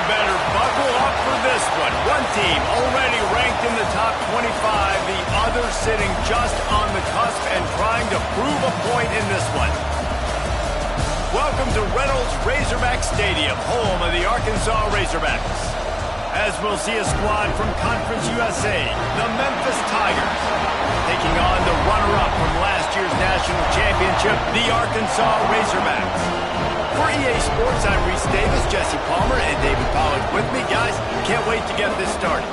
better buckle up for this one. One team already ranked in the top 25, the other sitting just on the cusp and trying to prove a point in this one. Welcome to Reynolds Razorback Stadium, home of the Arkansas Razorbacks. As we'll see a squad from Conference USA, the Memphis Tigers, taking on the runner-up from last year's national championship, the Arkansas Razorbacks. For EA Sports, I'm Reese Davis, Jesse Palmer, and David Pollack with me. Guys, can't wait to get this started.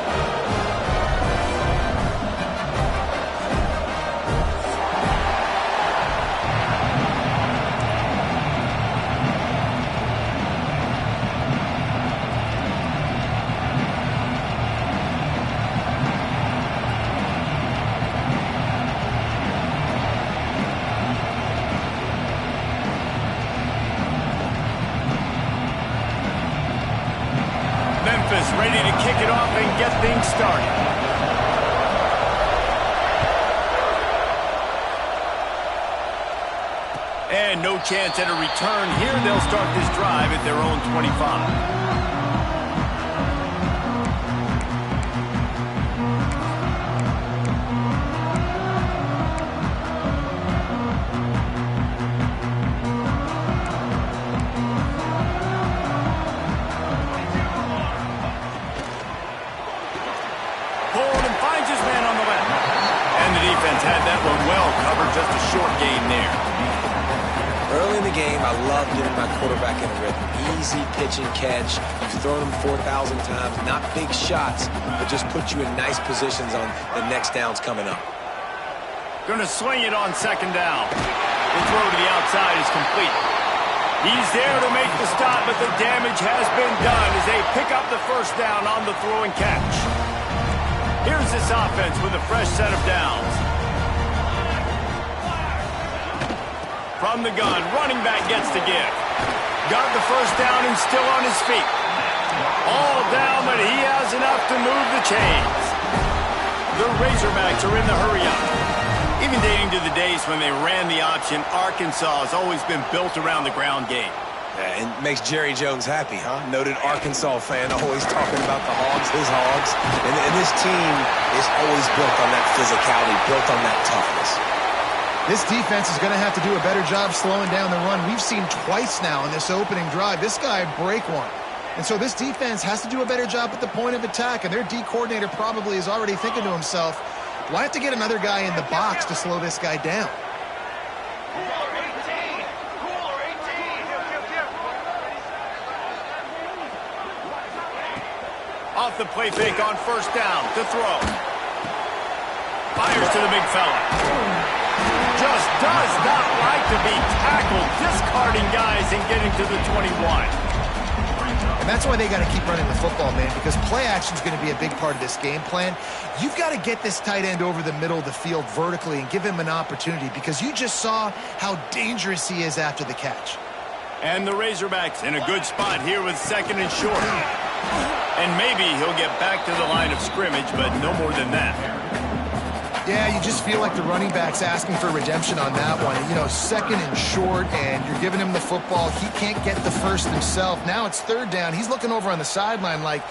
Memphis ready to kick it off and get things started. And no chance at a return here. They'll start this drive at their own 25. Had that one well covered, just a short gain there. Early in the game, I love getting my quarterback in a rhythm. Easy pitch and catch. You've thrown them 4,000 times. Not big shots, but just put you in nice positions on the next downs coming up. Going to swing it on second down. The throw to the outside is complete. He's there to make the stop, but the damage has been done as they pick up the first down on the throw and catch. Here's this offense with a fresh set of downs. From the gun, running back gets to give. Got the first down and still on his feet. All down, but he has enough to move the chains. The Razorbacks are in the hurry-up. Even dating to the days when they ran the option, Arkansas has always been built around the ground game. Yeah, and makes Jerry Jones happy, huh? Noted Arkansas fan, always talking about the Hogs, his Hogs. And this team is always built on that physicality, built on that toughness. This defense is going to have to do a better job slowing down the run. We've seen twice now in this opening drive. This guy break one. And so this defense has to do a better job at the point of attack. And their D coordinator probably is already thinking to himself, do I have to get another guy in the box to slow this guy down? Off the play fake on first down to throw. Fires to the big fella. Just does not like to be tackled, discarding guys and getting to the 21. And that's why they got to keep running the football, man, because play action is going to be a big part of this game plan. You've got to get this tight end over the middle of the field vertically and give him an opportunity, because you just saw how dangerous he is after the catch. And the Razorbacks in a good spot here with second and short. And maybe he'll get back to the line of scrimmage, but no more than that. Yeah, you just feel like the running back's asking for redemption on that one. You know, second and short, and you're giving him the football. He can't get the first himself. Now it's third down. He's looking over on the sideline like,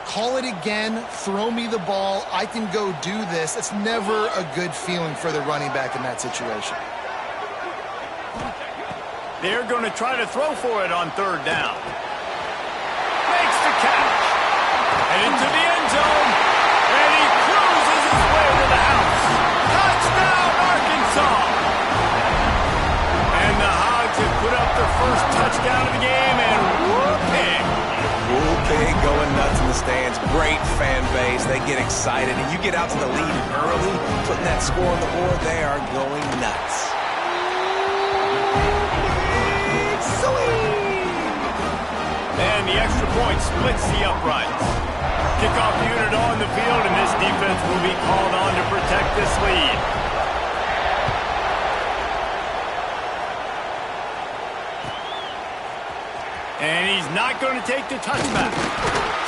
call it again, throw me the ball, I can go do this. It's never a good feeling for the running back in that situation. They're going to try to throw for it on third down. Makes the catch. And into the end zone. And he cruises his way to the house. Touchdown, Arkansas! And the Hogs have put up their first touchdown of the game, and whooping. Whooping, going nuts in the stands. Great fan base. They get excited, and you get out to the lead early, putting that score on the board. They are going nuts. And the extra point splits the uprights. Kickoff unit on the field, and this defense will be called on to protect this lead. And he's not going to take the touchback.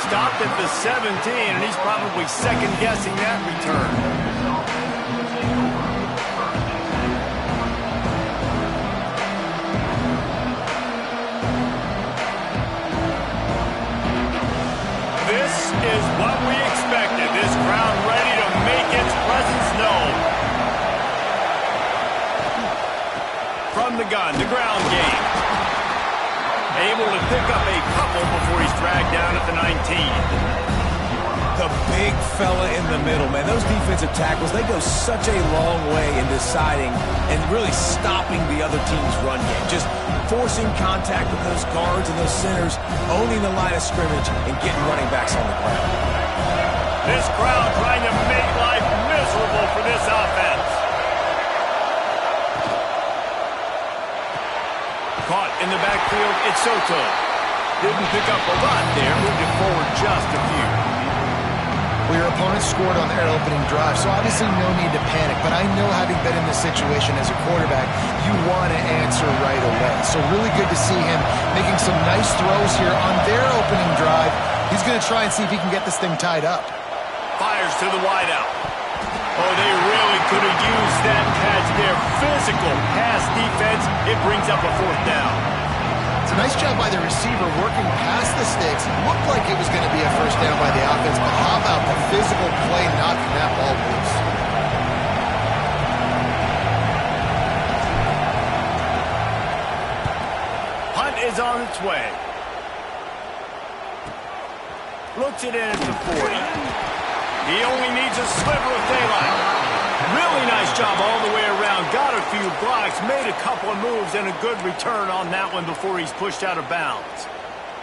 Stopped at the 17, and he's probably second-guessing that return. This is what we expected. This crowd ready to make its presence known. From the gun, the ground game. Able to pick up a couple before he's dragged down at the 19. The big fella in the middle, man. Those defensive tackles, they go such a long way in deciding and really stopping the other team's run game. Just forcing contact with those guards and those centers, owning the line of scrimmage, and getting running backs on the ground. This crowd trying to make life miserable for this offense. Caught in the backfield, it's Soto. Didn't pick up a lot there, moved it forward just a few. Well, your opponent scored on their opening drive, so obviously no need to panic. But I know, having been in this situation as a quarterback, you want to answer right away. So really good to see him making some nice throws here on their opening drive. He's going to try and see if he can get this thing tied up. Fires to the wideout. Oh, they really could have used that catch there. Physical pass defense. It brings up a fourth down. It's a nice job by the receiver working past the sticks. Looked like it was going to be a first down by the offense, but how about the physical play knocking that ball loose? Punt is on its way. Looks it in at the 40. He only needs a sliver of daylight. Really nice job all the way around. Got a few blocks, made a couple of moves, and a good return on that one before he's pushed out of bounds.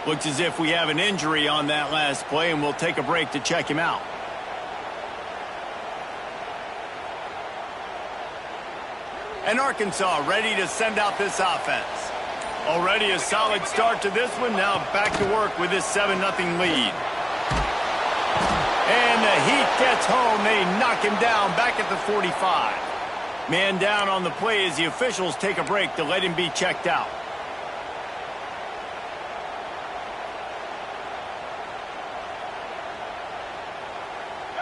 Looks as if we have an injury on that last play, and we'll take a break to check him out. And Arkansas ready to send out this offense. Already a solid start to this one. Now back to work with this 7-0 lead. And the Heat gets home. They knock him down back at the 45. Man down on the play as the officials take a break to let him be checked out.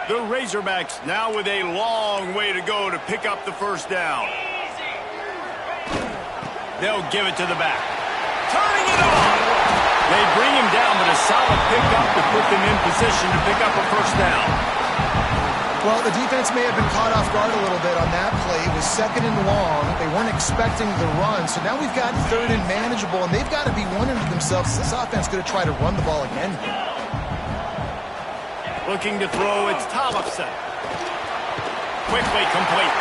The Razorbacks now with a long way to go to pick up the first down. They'll give it to the back. Turning it on! They bring him down, but a solid pickup to put them in position to pick up a first down. Well, the defense may have been caught off guard a little bit on that play. It was 2nd and long. They weren't expecting the run. So now we've got 3rd and manageable, and they've got to be wondering to themselves, is this offense going to try to run the ball again? Looking to throw, it's Thompson. Quickly complete.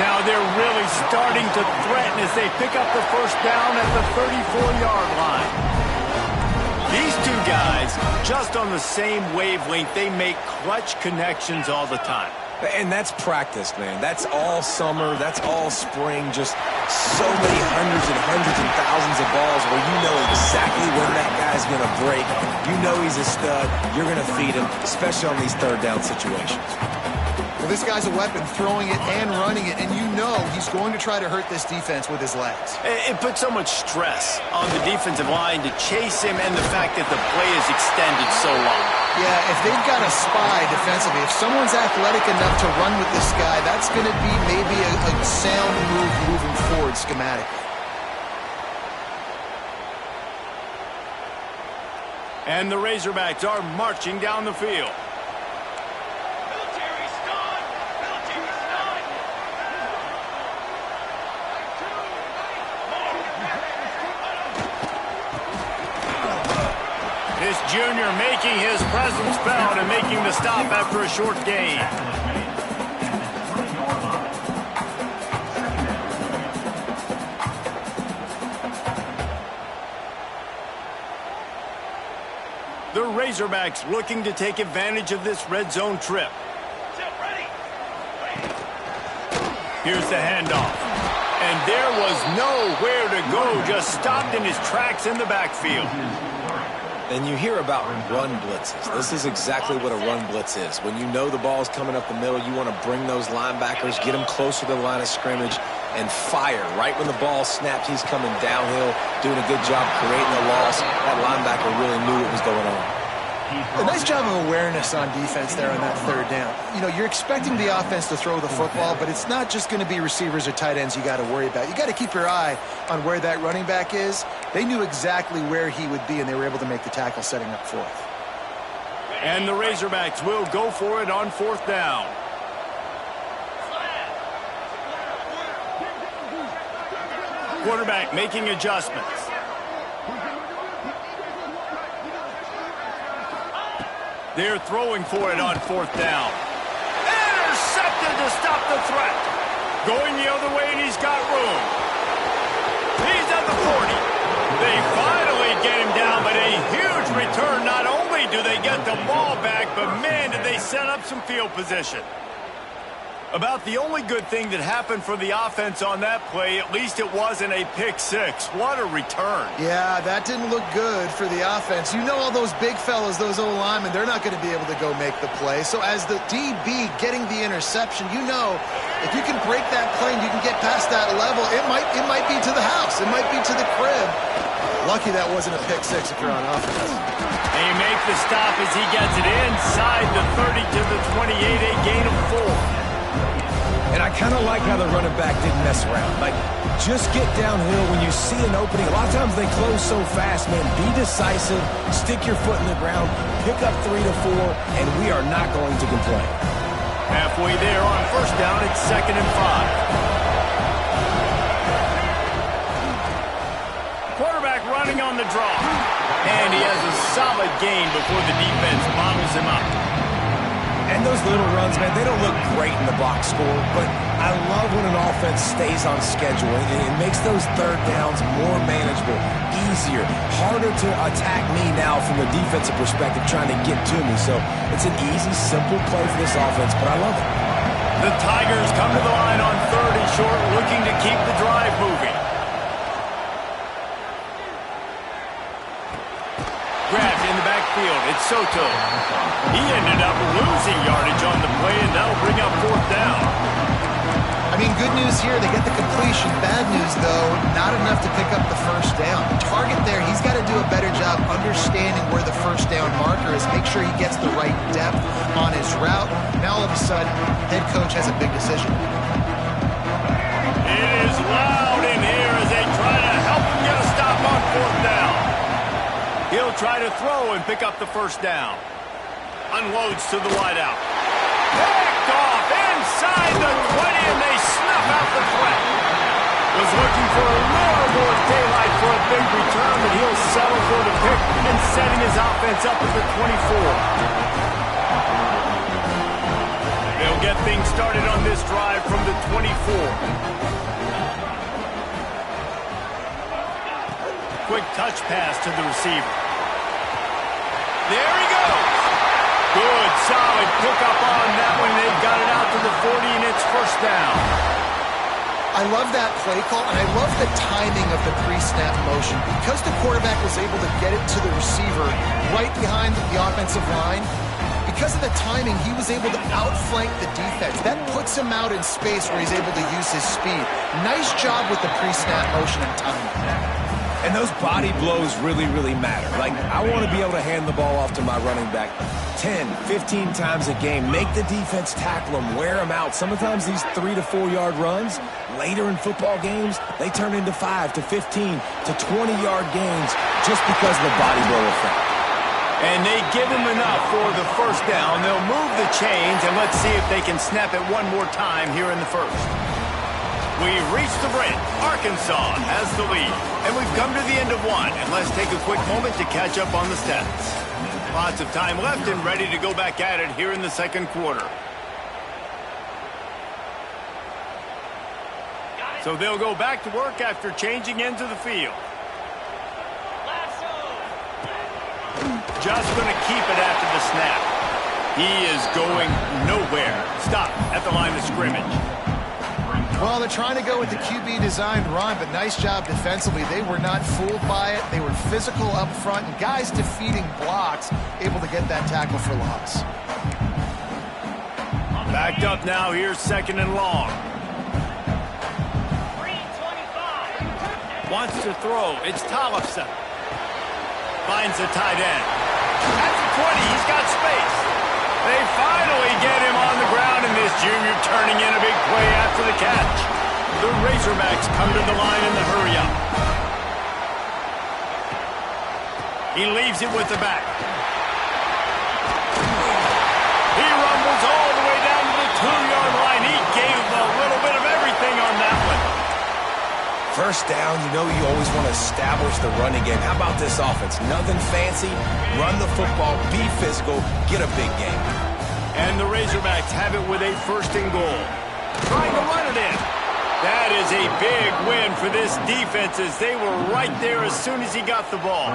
Now they're really starting to threaten as they pick up the first down at the 34-yard line. These two guys, just on the same wavelength, they make clutch connections all the time. And that's practice, man. That's all summer. That's all spring. Just so many hundreds and thousands of balls where you know exactly when that guy's going to break. You know he's a stud. You're going to feed him, especially on these 3rd down situations. Well, this guy's a weapon, throwing it and running it, and you know he's going to try to hurt this defense with his legs. It puts so much stress on the defensive line to chase him, and the fact that the play is extended so long. Yeah, if they've got a spy defensively, if someone's athletic enough to run with this guy, that's going to be maybe a sound move moving forward schematically. And the Razorbacks are marching down the field. This junior making his presence felt and making the stop after a short gain. The Razorbacks looking to take advantage of this red zone trip. Here's the handoff. And there was nowhere to go, just stopped in his tracks in the backfield. And you hear about run blitzes. This is exactly what a run blitz is. When you know the ball's coming up the middle, you want to bring those linebackers, get them closer to the line of scrimmage, and fire. Right when the ball snaps, he's coming downhill, doing a good job creating a loss. That linebacker really knew what was going on. A nice job of awareness on defense there on that 3rd down. You know, you're expecting the offense to throw the football, but it's not just going to be receivers or tight ends you got to worry about. You got to keep your eye on where that running back is. They knew exactly where he would be, and they were able to make the tackle setting up 4th. And the Razorbacks will go for it on 4th down. Quarterback making adjustments. They're throwing for it on 4th down. Intercepted to stop the threat. Going the other way, and he's got room. He's at the 40. They finally get him down, but a huge return. Not only do they get the ball back, but man, did they set up some field position. About the only good thing that happened for the offense on that play, at least it wasn't a pick six. What a return. Yeah, that didn't look good for the offense. You know all those big fellas, those O-linemen, they're not going to be able to go make the play. So as the DB getting the interception, you know if you can break that play and you can get past that level, it might be to the house. It might be to the crib. Lucky that wasn't a pick six if you're on offense. They make the stop as he gets it inside the 30 to the 28, a gain of 4. And I kind of like how the running back didn't mess around. Like, just get downhill when you see an opening. A lot of times they close so fast, man. Be decisive, stick your foot in the ground, pick up 3 to 4, and we are not going to complain. Halfway there on 1st down, it's 2nd and 5. Quarterback running on the draw. And he has a solid gain before the defense bottles him up. And those little runs, man, they don't look great in the box score, but I love when an offense stays on schedule, and it makes those 3rd downs more manageable, easier, harder to attack me now from a defensive perspective trying to get to me. So it's an easy, simple play for this offense, but I love it. The Tigers come to the line on 3rd and short, looking to keep the drive moving. Grabbed in the backfield, it's Soto. He ended up losing yardage on the play, and that'll bring up 4th down. I mean, good news here, they get the completion. Bad news, though, not enough to pick up the 1st down. The target there, he's got to do a better job understanding where the 1st down marker is, make sure he gets the right depth on his route. Now, all of a sudden, head coach has a big decision. It is loud in here as they try to help him get a stop on 4th down. He'll try to throw and pick up the 1st down. Unloads to the wideout. Picked off inside the 20, and they snuff out the threat. Was looking for a little more daylight for a big return, but he'll settle for the pick and setting his offense up at the 24. They'll get things started on this drive from the 24. Quick touch pass to the receiver. There he goes. Good, solid pickup on that one. They've got it out to the 40, and it's 1st down. I love that play call, and I love the timing of the pre-snap motion. Because the quarterback was able to get it to the receiver right behind the offensive line, because of the timing, he was able to outflank the defense. That puts him out in space where he's able to use his speed. Nice job with the pre-snap motion and timing. And those body blows really, really matter. Like, I want to be able to hand the ball off to my running back 10, 15 times a game. Make the defense tackle them, wear them out. Sometimes these 3 to 4 yard runs, later in football games, they turn into 5 to 15 to 20 yard gains just because of the body blow effect. And they give him enough for the 1st down. They'll move the chains, and let's see if they can snap it one more time here in the 1st. We've reached the break. Arkansas has the lead. And we've come to the end of 1. And let's take a quick moment to catch up on the stats. Lots of time left and ready to go back at it here in the 2nd quarter. So they'll go back to work after changing into the field. Just going to keep it after the snap. He is going nowhere. Stop at the line of scrimmage. Well, they're trying to go with the QB designed run, but nice job defensively. They were not fooled by it. They were physical up front, and guys defeating blocks, able to get that tackle for loss. Backed up now. Here's 2nd and long. Wants to throw. It's Tollefson. Finds the tight end. At the 20, he's got space. They finally get him on the ground, and this junior turning in a big play after the catch. The Razorbacks come to the line in the hurry-up. He leaves it with the back. First down, you know you always want to establish the running game. How about this offense? Nothing fancy. Run the football, be physical, get a big game. And the Razorbacks have it with a 1st and goal. Trying to run it in. That is a big win for this defense as they were right there as soon as he got the ball.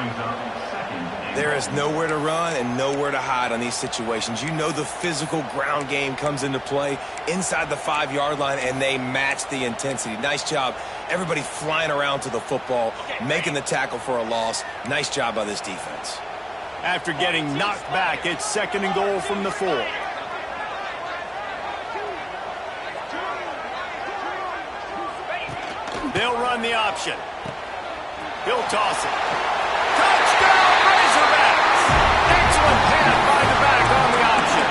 There is nowhere to run and nowhere to hide on these situations. You know the physical ground game comes into play inside the 5-yard line, and they match the intensity. Nice job. Everybody flying around to the football, making the tackle for a loss. Nice job by this defense. After getting knocked back, it's 2nd and goal from the 4. They'll run the option. He'll toss it. Touchdown, Razorbacks! Excellent pass by the back on the option.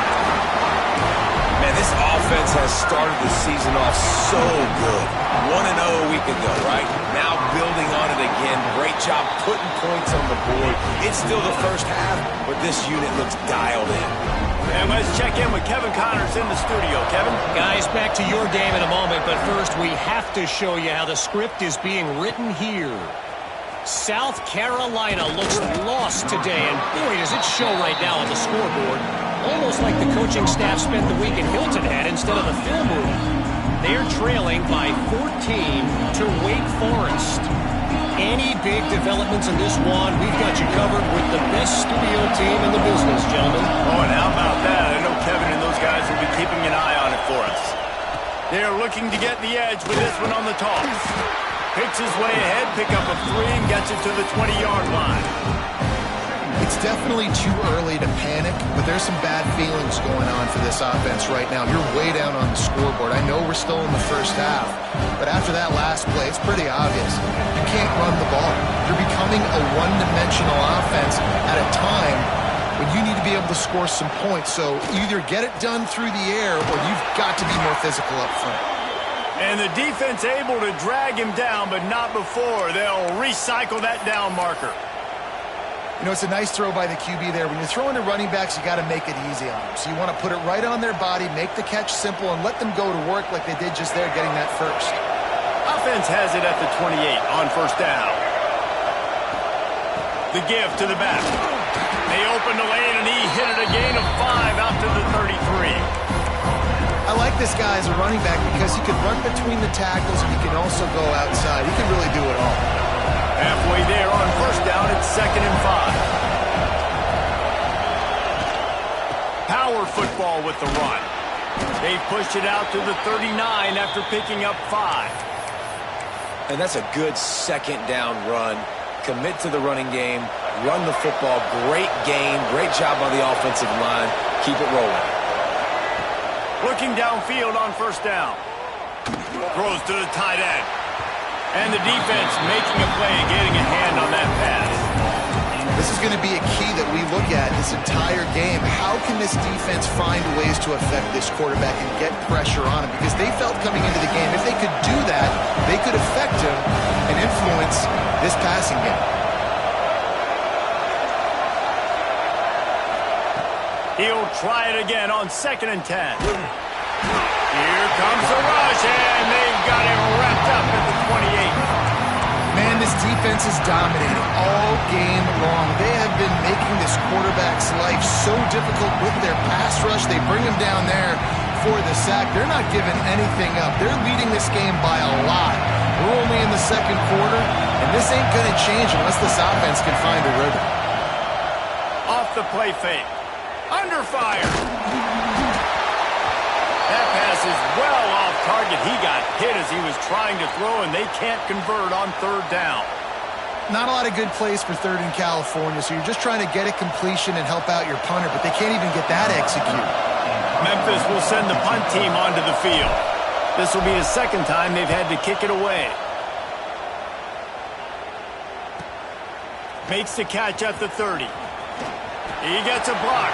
Man, this offense has started the season off so good. 1-0 a week ago, right? Now building on it again. Great job putting points on the board. It's still the first half, but this unit looks dialed in. And let's check in with Kevin Connors in the studio. Kevin? Guys, back to your game in a moment, but first we have to show you how the script is being written here. South Carolina looks lost today, and boy, does it show right now on the scoreboard. Almost like the coaching staff spent the week in Hilton Head instead of the film room. They're trailing by 14 to Wake Forest. Any big developments in this one, we've got you covered with the best studio team in the business, gentlemen. Oh, and how about that? I know Kevin and those guys will be keeping an eye on it for us. They're looking to get the edge with this one on the toss. Picks his way ahead, pick up a 3, and gets it to the 20-yard line. It's definitely too early to panic, but there's some bad feelings going on for this offense right now. You're way down on the scoreboard. I know we're still in the first half, but after that last play, it's pretty obvious. You can't run the ball. You're becoming a one-dimensional offense at a time when you need to be able to score some points. So either get it done through the air or you've got to be more physical up front. And the defense able to drag him down, but not before. They'll recycle that down marker. You know, it's a nice throw by the QB there. When you're throwing to running backs, you got to make it easy on them. So you want to put it right on their body, make the catch simple, and let them go to work like they did just there, getting that first. Offense has it at the 28 on 1st down. The give to the back. They open the lane, and he hit it a gain of 5 out to the 33. I like this guy as a running back because he can run between the tackles and he can also go outside. He can really do it all. Halfway there on 1st down, it's 2nd and 5. Power football with the run. They pushed it out to the 39 after picking up 5. And that's a good 2nd down run. Commit to the running game, run the football. Great game, great job by the offensive line. Keep it rolling. Looking downfield on 1st down. Throws to the tight end. And the defense making a play, getting a hand on that pass. This is going to be a key that we look at this entire game. How can this defense find ways to affect this quarterback and get pressure on him? Because they felt coming into the game, if they could do that, they could affect him and influence this passing game. He'll try it again on 2nd and 10. Here comes the rush, and they've got him wrapped up at the 28. Man, this defense is dominating all game long. They have been making this quarterback's life so difficult with their pass rush. They bring him down there for the sack. They're not giving anything up. They're leading this game by a lot. We're only in the 2nd quarter, and this ain't going to change unless this offense can find a rhythm. Off the play fake. Under fire. That pass is well off target. He got hit as he was trying to throw, and they can't convert on 3rd down. Not a lot of good plays for 3rd in California, so you're just trying to get a completion and help out your punter, but they can't even get that executed. Memphis will send the punt team onto the field. This will be the 2nd time they've had to kick it away. Makes the catch at the 30. He gets a block.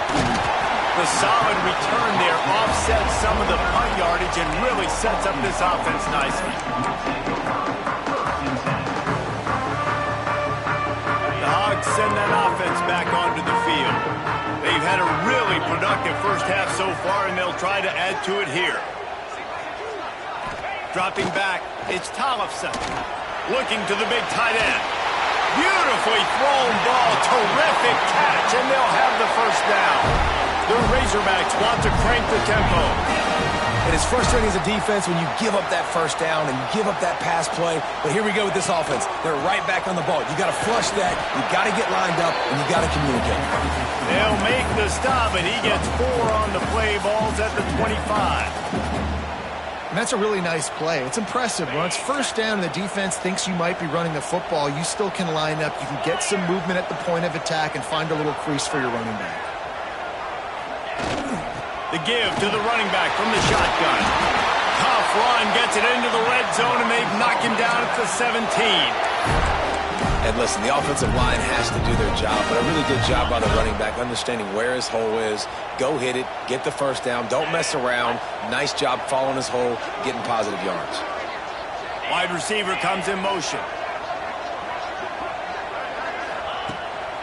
The solid return there offsets some of the punt yardage and really sets up this offense nicely. The Hogs send that offense back onto the field. They've had a really productive first half so far, and they'll try to add to it here. Dropping back, it's Tollefson. Looking to the big tight end. Beautifully thrown ball. Terrific catch, and they'll have the first down. The Razorbacks want to crank the tempo. And it's frustrating as a defense when you give up that first down and you give up that pass play. But here we go with this offense. They're right back on the ball. You got to flush that. You got to get lined up, and you got to communicate. They'll make the stop, and he gets 4 on the play. Ball's at the 25. And that's a really nice play. It's impressive. When it's first down and the defense thinks you might be running the football, you still can line up. You can get some movement at the point of attack and find a little crease for your running back. The give to the running back from the shotgun. Tough run, gets it into the red zone, and they've knocked him down at the 17. And listen, the offensive line has to do their job, but a really good job by the running back, understanding where his hole is. Go hit it, get the first down, don't mess around. Nice job following his hole, getting positive yards. Wide receiver comes in motion.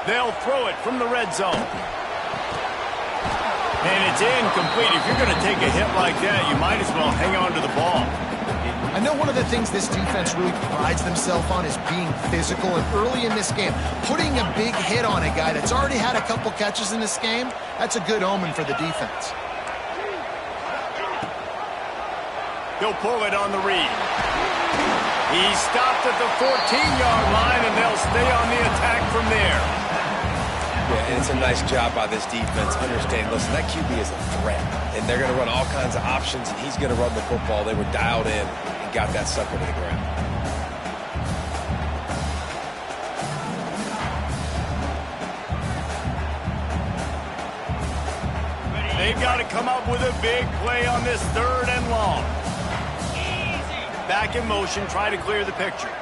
They'll throw it from the red zone. And it's incomplete. If you're going to take a hit like that, you might as well hang on to the ball. I know one of the things this defense really prides themselves on is being physical. And early in this game, putting a big hit on a guy that's already had a couple catches in this game, that's a good omen for the defense. He'll pull it on the read. He stopped at the 14-yard line, and they'll stay on the attack from there. Yeah, and it's a nice job by this defense. Understand, listen, that QB is a threat. And they're going to run all kinds of options, and he's going to run the football. They were dialed in and got that sucker to the ground. They've got to come up with a big play on this 3rd and long. Back in motion, try to clear the picture.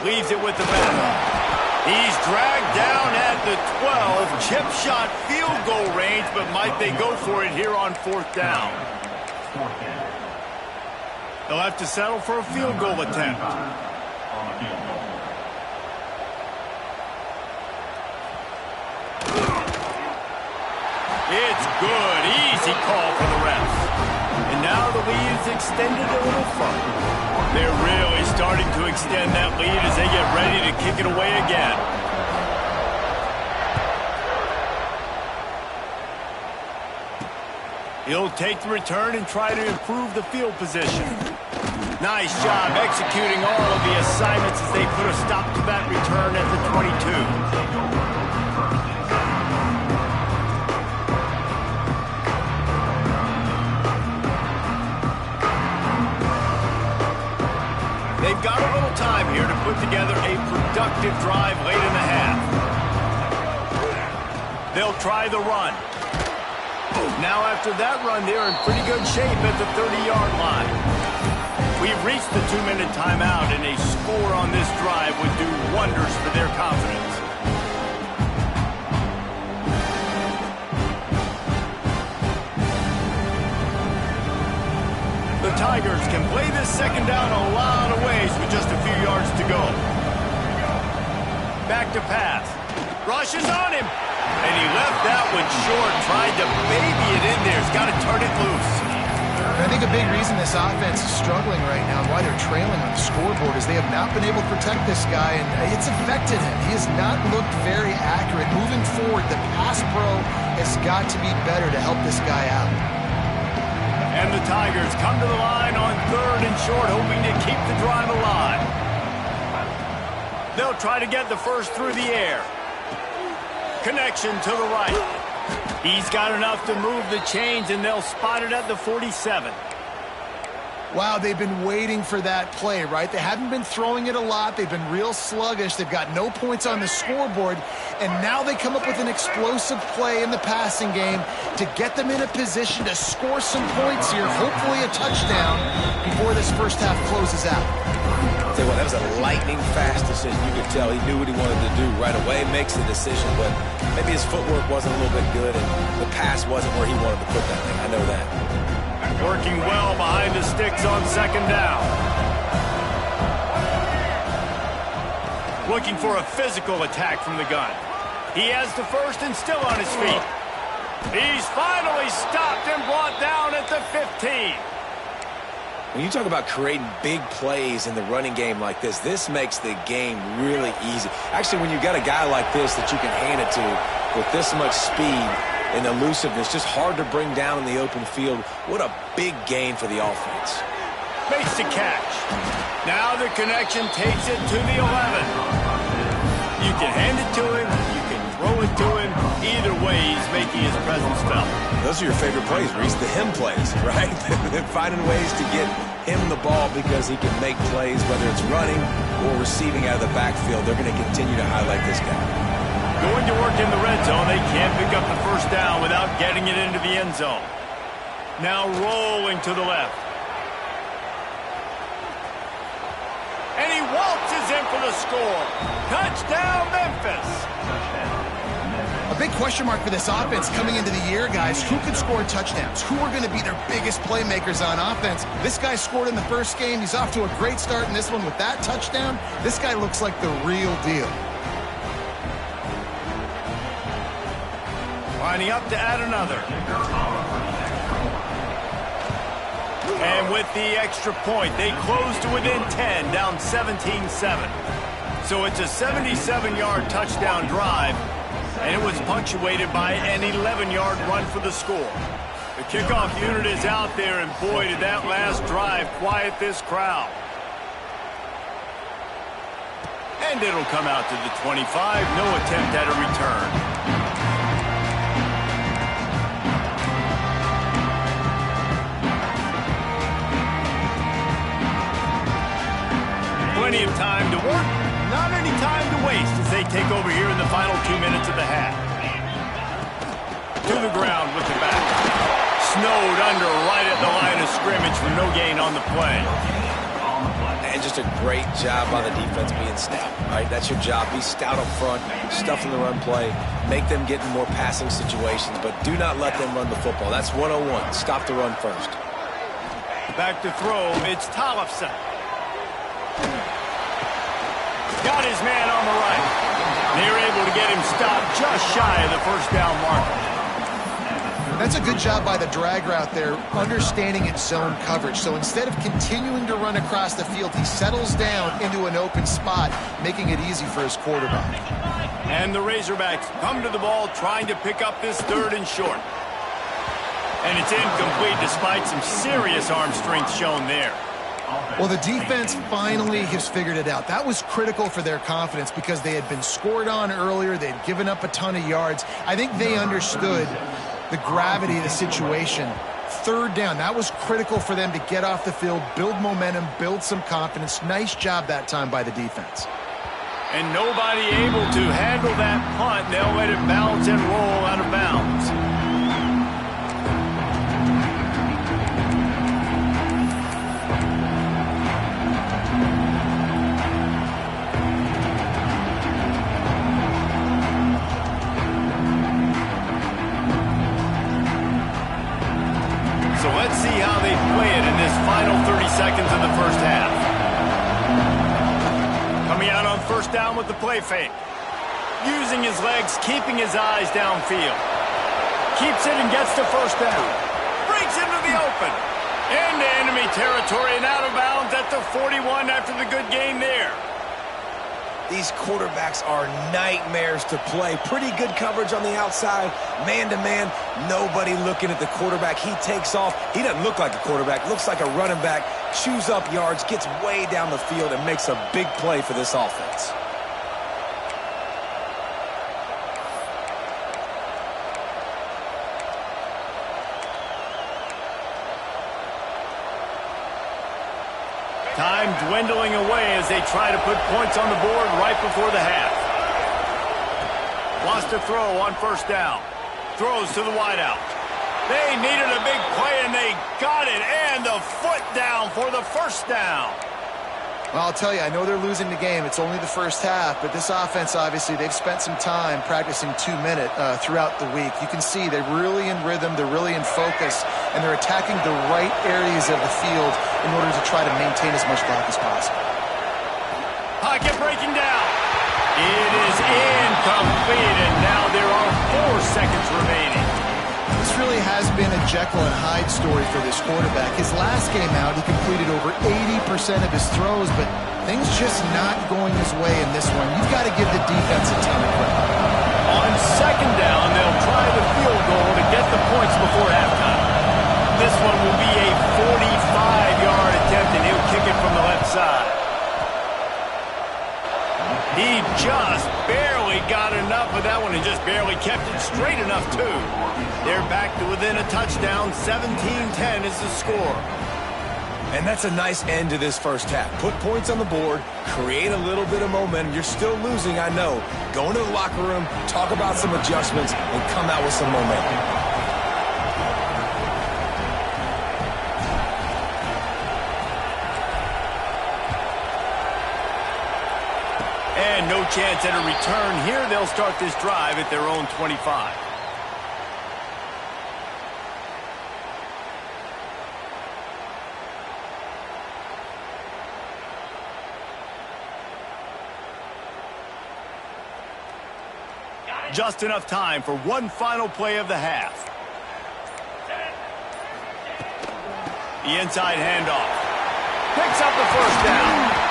Leaves it with the back. He's dragged down at the 12. Chip shot field goal range, but might they go for it here on 4th down? They'll have to settle for a field goal attempt. It's good. Easy call for the refs. And now the lead's extended a little further. They're really starting to extend that lead as they get ready to kick it away again. He'll take the return and try to improve the field position. Nice job executing all of the assignments as they put a stop to that return at the 22. They've got a little time here to put together a productive drive late in the half. They'll try the run. Now after that run, they're in pretty good shape at the 30-yard line. We've reached the 2-minute timeout, and a score on this drive would do wonders for their confidence. The Tigers can play this 2nd down a lot of ways with just a few yards to go. Back to pass. Rush is on him. And he left that one short. Tried to baby it in there. He's got to turn it loose. I think a big reason this offense is struggling right now and why they're trailing on the scoreboard is they have not been able to protect this guy, and it's affected him. He has not looked very accurate. Moving forward, the pass pro has got to be better to help this guy out. And the Tigers come to the line on 3rd and short, hoping to keep the drive alive. They'll try to get the first through the air. Connection to the right. He's got enough to move the chains, and they'll spot it at the 47. Wow, they've been waiting for that play, right? They haven't been throwing it a lot. They've been real sluggish. They've got no points on the scoreboard, and now they come up with an explosive play in the passing game to get them in a position to score some points here, hopefully a touchdown, before this first half closes out. I'll tell you what, that was a lightning-fast decision. You could tell he knew what he wanted to do right away, makes the decision, but maybe his footwork wasn't a little bit good, and the pass wasn't where he wanted to put that thing. I know that. Working well behind the sticks on 2nd down. Looking for a physical attack from the gun. He has the first and still on his feet. He's finally stopped and brought down at the 15. When you talk about creating big plays in the running game like this makes the game really easy. Actually, when you've got a guy like this that you can hand it to with this much speed and elusiveness, just hard to bring down in the open field, what a big gain for the offense. Makes the catch. Now the connection takes it to the 11. You can hand it to him, you can throw it to him. Either way, he's making his presence felt. Those are your favorite plays, Reese, the him plays, right? Finding ways to get him the ball because he can make plays, whether it's running or receiving out of the backfield. They're going to continue to highlight this guy. Going to work in the red zone. They can't pick up the first down without getting it into the end zone. Now rolling to the left. And he waltzes in for the score. Touchdown, Memphis. A big question mark for this offense coming into the year, guys. Who could score touchdowns? Who are going to be their biggest playmakers on offense? This guy scored in the first game. He's off to a great start in this one with that touchdown. This guy looks like the real deal. Lining up to add another. And with the extra point, they close to within 10, down 17-7. So it's a 77-yard touchdown drive, and it was punctuated by an 11-yard run for the score. The kickoff unit is out there, and boy, did that last drive quiet this crowd. And it'll come out to the 25. No attempt at a return. Plenty of time to work, not any time to waste as they take over here in the final 2 minutes of the half. To the ground with the back. Snowed under right at the line of scrimmage for no gain on the play. And just a great job by the defense being stout, right? That's your job. Be stout up front, stuff in the run play, make them get in more passing situations, but do not let them run the football. That's 101. Stop the run first. Back to throw. It's Tollefson. Got his man on the right. They're able to get him stopped just shy of the first down marker. That's a good job by the drag route there, understanding its zone coverage. So instead of continuing to run across the field, he settles down into an open spot, making it easy for his quarterback. And the Razorbacks come to the ball trying to pick up this 3rd and short. And it's incomplete despite some serious arm strength shown there. Well, the defense finally has figured it out. That was critical for their confidence because they had been scored on earlier. They had given up a ton of yards. I think they understood the gravity of the situation. 3rd down, that was critical for them to get off the field, build momentum, build some confidence. Nice job that time by the defense. And nobody able to handle that punt. They'll let it bounce and roll out of bounds. So let's see how they play it in this final 30 seconds of the first half. Coming out on 1st down with the play fake. Using his legs, keeping his eyes downfield. Keeps it and gets to 1st down. Breaks into the open. Into enemy territory and out of bounds at the 41 after the good game there. These quarterbacks are nightmares to play. Pretty good coverage on the outside, man-to-man. Nobody looking at the quarterback. He takes off. He doesn't look like a quarterback. Looks like a running back. Chews up yards, gets way down the field, and makes a big play for this offense. Time dwindling away as they try to put points on the board right before the half. Lost a throw on 1st down. Throws to the wideout. They needed a big play, and they got it. And the foot down for the 1st down. Well, I'll tell you, I know they're losing the game. It's only the first half, but this offense, obviously, they've spent some time practicing 2-minute throughout the week. You can see they're really in rhythm, they're really in focus, and they're attacking the right areas of the field in order to try to maintain as much clock as possible. Pocket breaking down. It is incomplete, and now there are 4 seconds remaining. This really has been a Jekyll and Hyde story for this quarterback. His last game out, he completed over 80% of his throws, but things just not going his way in this one. You've got to give the defense a ton of credit. On second down, they'll try the field goal to get the points before halftime. This one will be a 45-yard attempt, and he'll kick it from the left side. He just barely got enough with that one and just barely kept it straight enough, too. They're back to within a touchdown. 17-10 is the score. And that's a nice end to this first half. Put points on the board, create a little bit of momentum. You're still losing, I know. Go into the locker room, talk about some adjustments, and come out with some momentum. And no chance at a return here. They'll start this drive at their own 25. Just enough time for one final play of the half. The inside handoff. Picks up the first down.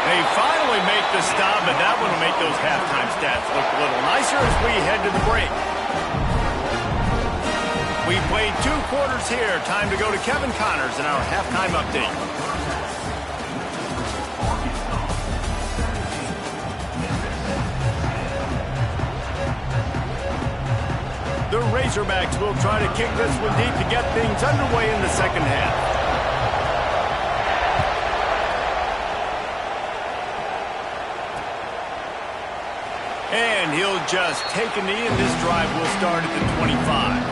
They finally make the stop, but that one will make those halftime stats look a little nicer as we head to the break. We played 2 quarters here. Time to go to Kevin Connors in our halftime update. The Razorbacks will try to kick this one deep to get things underway in the second half. And he'll just take a knee, and this drive will start at the 25.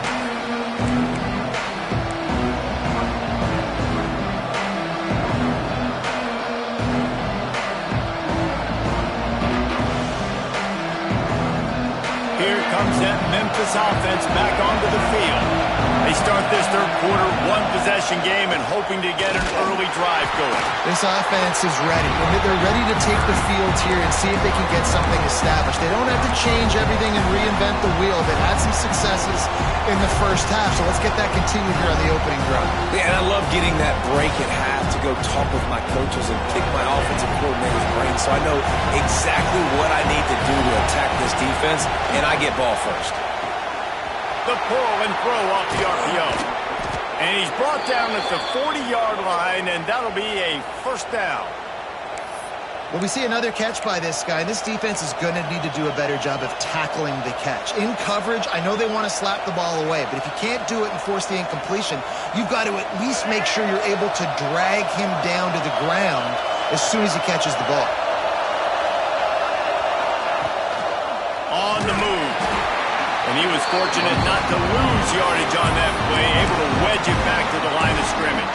Here comes that Memphis offense back onto the field. They start this third quarter one-possession game and hoping to get an early drive going. This offense is ready. They're ready to take the field here and see if they can get something established. They don't have to change everything and reinvent the wheel. They've had some successes in the first half, so let's get that continued here on the opening drive. Yeah, and I love getting that break at half to go talk with my coaches and pick my offensive coordinator's brain so I know exactly what I need to do to attack this defense, and I get ball first. The pull and throw off the RPO. And he's brought down at the 40-yard line, and that'll be a first down. Well, we see another catch by this guy. This defense is going to need to do a better job of tackling the catch. In coverage, I know they want to slap the ball away, but if you can't do it and force the incompletion, you've got to at least make sure you're able to drag him down to the ground as soon as he catches the ball. On the move. And he was fortunate not to lose yardage on that play, able to wedge it back to the line of scrimmage.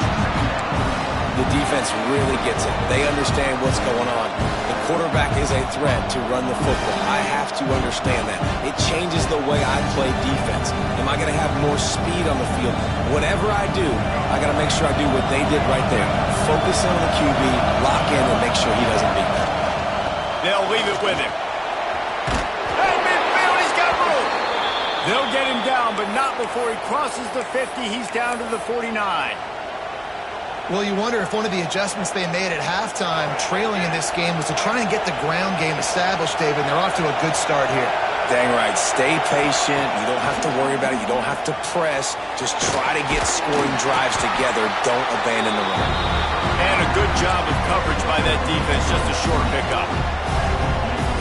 The defense really gets it. They understand what's going on. The quarterback is a threat to run the football. I have to understand that. It changes the way I play defense. Am I going to have more speed on the field? Whatever I do, I got to make sure I do what they did right there. Focus on the QB, lock in, and make sure he doesn't beat me. They'll leave it with him. Hey, midfield, he's got room. They'll get him down, but not before he crosses the 50. He's down to the 49. Well, you wonder if one of the adjustments they made at halftime, trailing in this game, was to try and get the ground game established, David, and they're off to a good start here. Dang right. Stay patient. You don't have to worry about it. You don't have to press. Just try to get scoring drives together. Don't abandon the run. And a good job of coverage by that defense. Just a short pickup.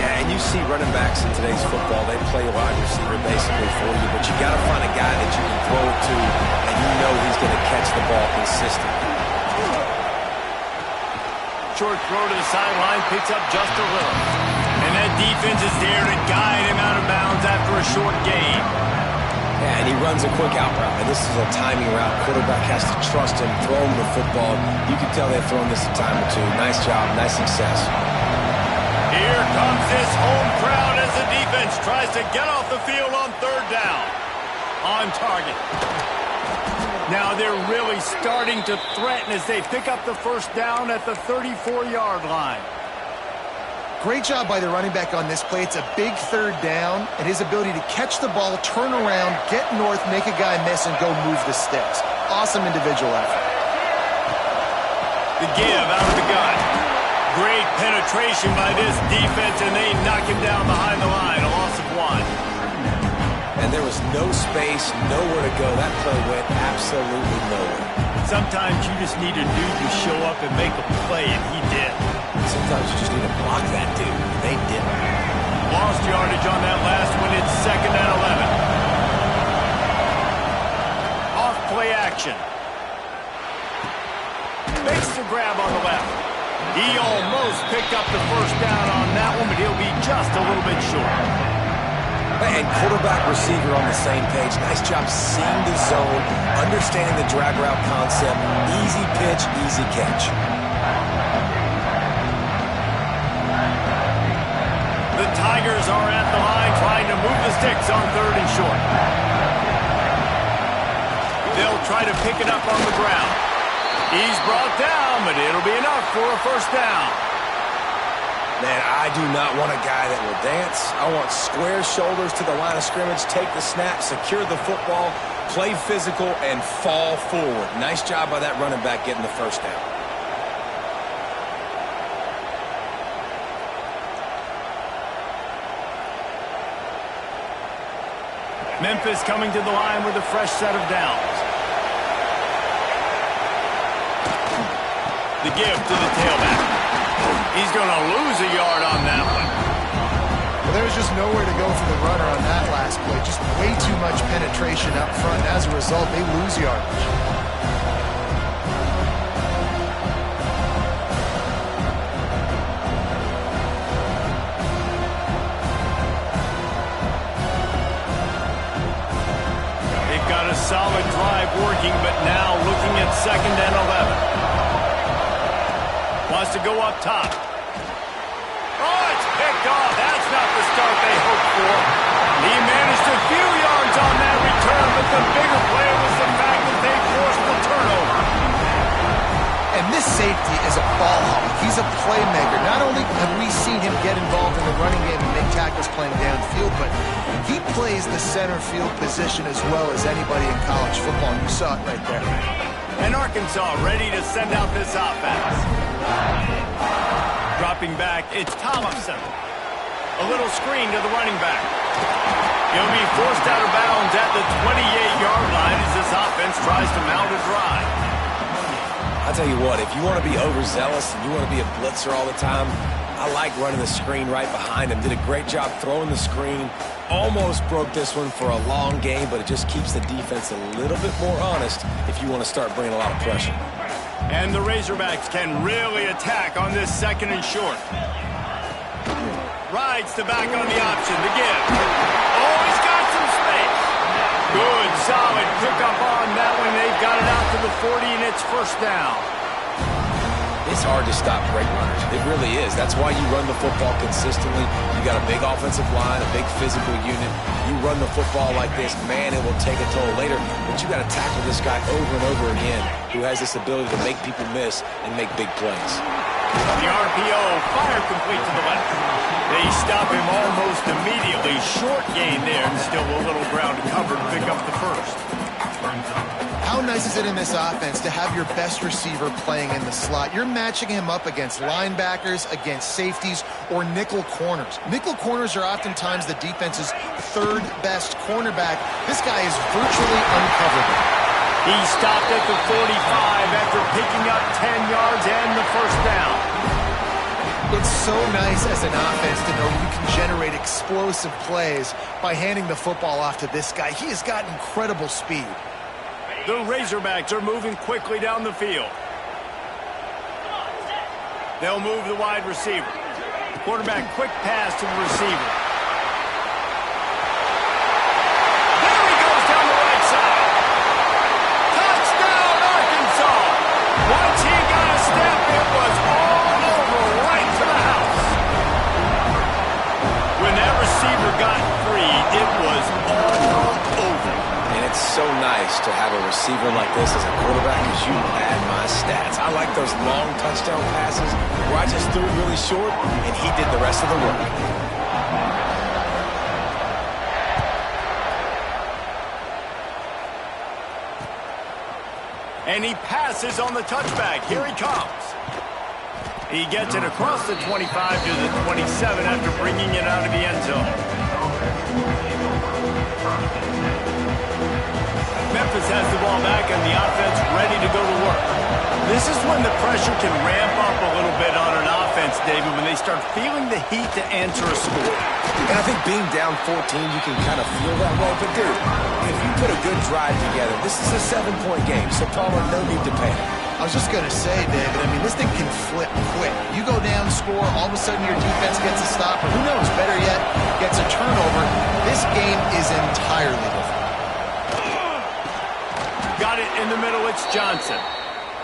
Yeah, and you see running backs in today's football, they play wide receiver basically for you, but you got to find a guy that you can throw it to, and you know he's going to catch the ball consistently. Short throw to the sideline, picks up just a little. And that defense is there to guide him out of bounds after a short gain. Yeah, and he runs a quick out route, and this is a timing route. Quarterback has to trust him, throw him the football. You can tell they've thrown this a time or two. Nice job, nice success. Here comes this home crowd as the defense tries to get off the field on third down. On target. Now they're really starting to threaten as they pick up the first down at the 34-yard line. Great job by the running back on this play. It's a big third down, and his ability to catch the ball, turn around, get north, make a guy miss, and go move the sticks. Awesome individual effort. The give out of the gun. Great penetration by this defense, and they knock him down behind the line. A loss of 1. And there was no space, nowhere to go. That play went absolutely nowhere. Sometimes you just need a dude to show up and make a play, and he did. Sometimes you just need to block that dude. They didn't. Lost yardage on that last one. It's 2nd and 11. Off play action. Makes the grab on the left. He almost picked up the first down on that one, but he'll be just a little bit short. And quarterback receiver on the same page. Nice job seeing the zone, understanding the drag route concept. Easy pitch, easy catch. The Tigers are at the line trying to move the sticks on 3rd and short. They'll try to pick it up on the ground. He's brought down, but it'll be enough for a first down. Man, I do not want a guy that will dance. I want square shoulders to the line of scrimmage, take the snap, secure the football, play physical, and fall forward. Nice job by that running back getting the first down. Memphis coming to the line with a fresh set of downs. The give to the tailback. He's going to lose a yard on that one. Well, there was just nowhere to go for the runner on that last play. Just way too much penetration up front. As a result, they lose yardage. They've got a solid drive working, but now looking at 2nd and 11. Wants to go up top. Oh, it's picked off. That's not the start they hoped for. He managed a few yards on that return, but the bigger play was the fact that they forced the turnover. And this safety is a ball hawk. He's a playmaker. Not only have we seen him get involved in the running game and make tackles playing downfield, but he plays the center field position as well as anybody in college football. And you saw it right there. And Arkansas ready to send out this offense. Dropping back, it's Thompson. A little screen to the running back. He'll be forced out of bounds at the 28-yard line as this offense tries to mount a drive. I'll tell you what, if you want to be overzealous and you want to be a blitzer all the time, I like running the screen right behind him. Did a great job throwing the screen. Almost broke this one for a long game, but it just keeps the defense a little bit more honest if you want to start bringing a lot of pressure. And the Razorbacks can really attack on this 2nd and short. Rides the back on the option to give. Oh, he's got some space. Good, solid pickup on that one. They've got it out to the 40, and it's first down. It's hard to stop great runners. It really is. That's why you run the football consistently. You got a big offensive line, a big physical unit. You run the football like this, man, it will take a toll later. But you got to tackle this guy over and over again who has this ability to make people miss and make big plays. The RPO fired complete to the left. They stop him almost immediately. Short gain there and still a little ground to cover to pick up the first. How nice is it in this offense to have your best receiver playing in the slot? You're matching him up against linebackers, against safeties, or nickel corners. Nickel corners are oftentimes the defense's 3rd best cornerback. This guy is virtually uncoverable. He stopped at the 45 after picking up 10 yards and the first down. It's so nice as an offense to know you can generate explosive plays by handing the football off to this guy. He has got incredible speed. The Razorbacks are moving quickly down the field. They'll move the wide receiver. Quarterback quick pass to the receiver. There he goes down the right side. Touchdown, Arkansas. Once he got a step, it was all over right to the house. When that receiver got free, it was all over. And it's so nice advantage to have a receiver like this as a quarterback because you pad my stats. I like those long touchdown passes where I just threw it really short and he did the rest of the work. And he passes on the touchback. Here he comes. He gets it across the 25 to the 27 after bringing it out of the end zone. Memphis has the ball back and the offense ready to go to work. This is when the pressure can ramp up a little bit on an offense, David, when they start feeling the heat to answer a score. And I think being down 14, you can kind of feel that way. But, dude, if you put a good drive together, this is a 7-point game, so Palmer, no need to panic. I was just going to say, David, I mean, this thing can flip quick. You go down, score, all of a sudden your defense gets a stop, or who knows, better yet, gets a turnover. This game is entirely different. Got it in the middle, it's Johnson.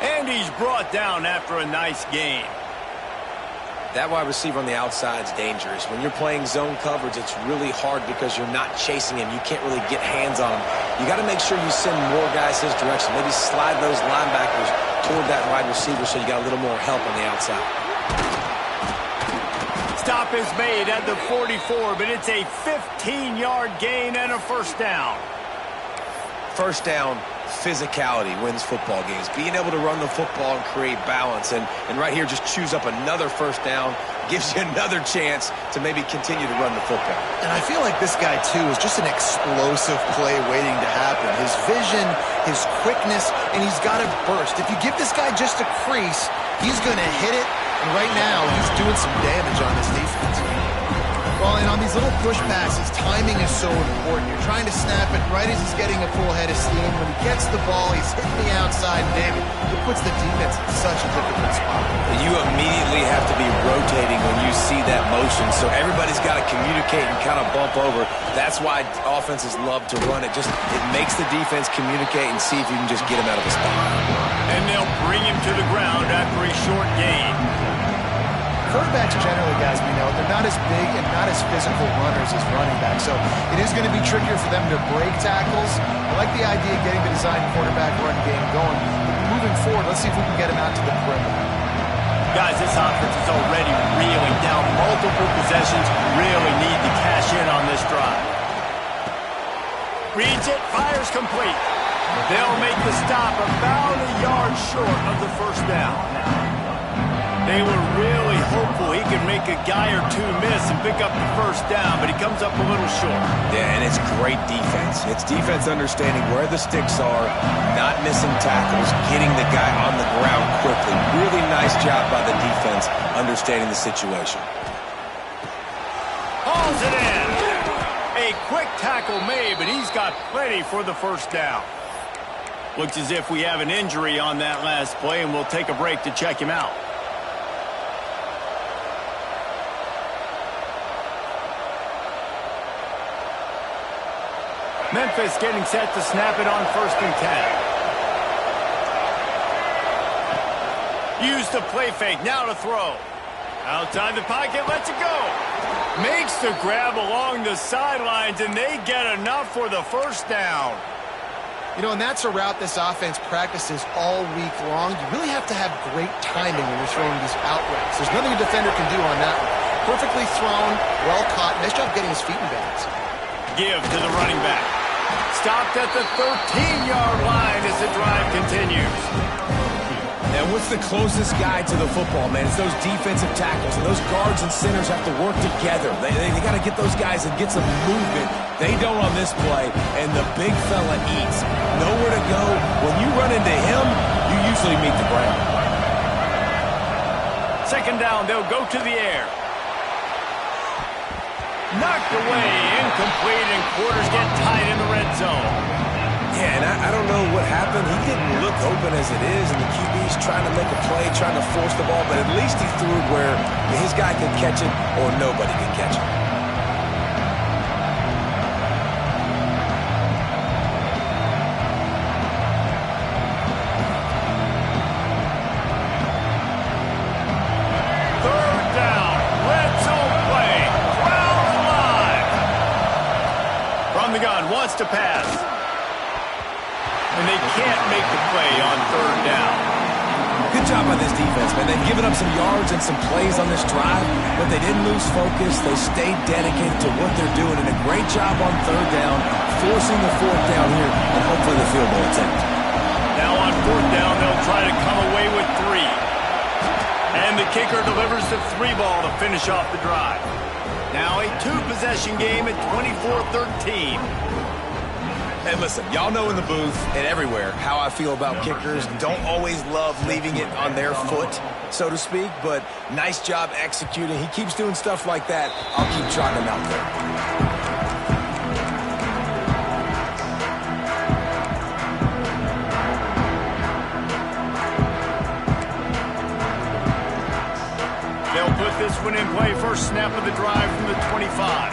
And he's brought down after a nice game. That wide receiver on the outside is dangerous. When you're playing zone coverage, it's really hard because you're not chasing him. You can't really get hands on him. You got to make sure you send more guys his direction. Maybe slide those linebackers toward that wide receiver so you got a little more help on the outside. Stop is made at the 44, but it's a 15-yard gain and a first down. First down, physicality wins football games. Being able to run the football and create balance. And right here, just choose up another first down. Gives you another chance to maybe continue to run the football. And I feel like this guy, too, is just an explosive play waiting to happen. His vision, his quickness, and he's got to burst. If you give this guy just a crease, he's going to hit it. And right now, he's doing some damage on this defense. Well, and on these little push passes, timing is so important. You're trying to snap it right as he's getting a full head of steam. When he gets the ball, he's hitting the outside. David, it puts the defense in such a difficult spot. You immediately have to be rotating when you see that motion, so everybody's got to communicate and kind of bump over. That's why offenses love to run it. It makes the defense communicate and see if you can just get him out of a spot. And they'll bring him to the ground after a short gain. Quarterbacks generally, guys, we know, they're not as big and not as physical runners as running backs, so it is going to be trickier for them to break tackles. I like the idea of getting the design quarterback run game going. But moving forward, let's see if we can get him out to the perimeter. Guys, this offense is already reeling down multiple possessions. Really need to cash in on this drive. Reads it, fires complete. They'll make the stop about a yard short of the first down. They were really hopeful he could make a guy or two miss and pick up the first down, but he comes up a little short. Yeah, and it's great defense. It's defense understanding where the sticks are, not missing tackles, getting the guy on the ground quickly. Really nice job by the defense understanding the situation. Hauls it in. A quick tackle made, but he's got plenty for the first down. Looks as if we have an injury on that last play, and we'll take a break to check him out. Memphis getting set to snap it on 1st and 10. Use the play fake, now to throw. Outside the pocket, lets it go. Makes the grab along the sidelines, and they get enough for the first down. You know, and that's a route this offense practices all week long. You really have to have great timing when you're throwing these out routes. There's nothing a defender can do on that one. Perfectly thrown, well caught. Nice job getting his feet in bounds. Give to the running back. Stopped at the 13-yard line as the drive continues. And what's the closest guy to the football, man? It's those defensive tackles, and those guards and centers have to work together. They got to get those guys and get some movement. They don't on this play, and the big fella eats. Nowhere to go. When you run into him, you usually meet the ground. 2nd down, they'll go to the air. Knocked away, incomplete, and quarters get tight in the red zone. Yeah, and I don't know what happened. He didn't look open as it is, and the QB's trying to make a play, trying to force the ball, but at least he threw it where his guy could catch it or nobody could catch it. Wants to pass. and they can't make the play on third down. Good job by this defense, man. They've given up some yards and some plays on this drive, but they didn't lose focus. They stayed dedicated to what they're doing, and a great job on third down, forcing the fourth down here, and hopefully the field goal attempt. Now on fourth down, they'll try to come away with 3. And the kicker delivers the 3 ball to finish off the drive. Now a 2-possession game at 24-13. Hey, listen, y'all know in the booth and everywhere how I feel about kickers. Don't always love leaving it on their foot, so to speak, but nice job executing. He keeps doing stuff like that. I'll keep trotting him out there. Put this one in play. First snap of the drive from the 25.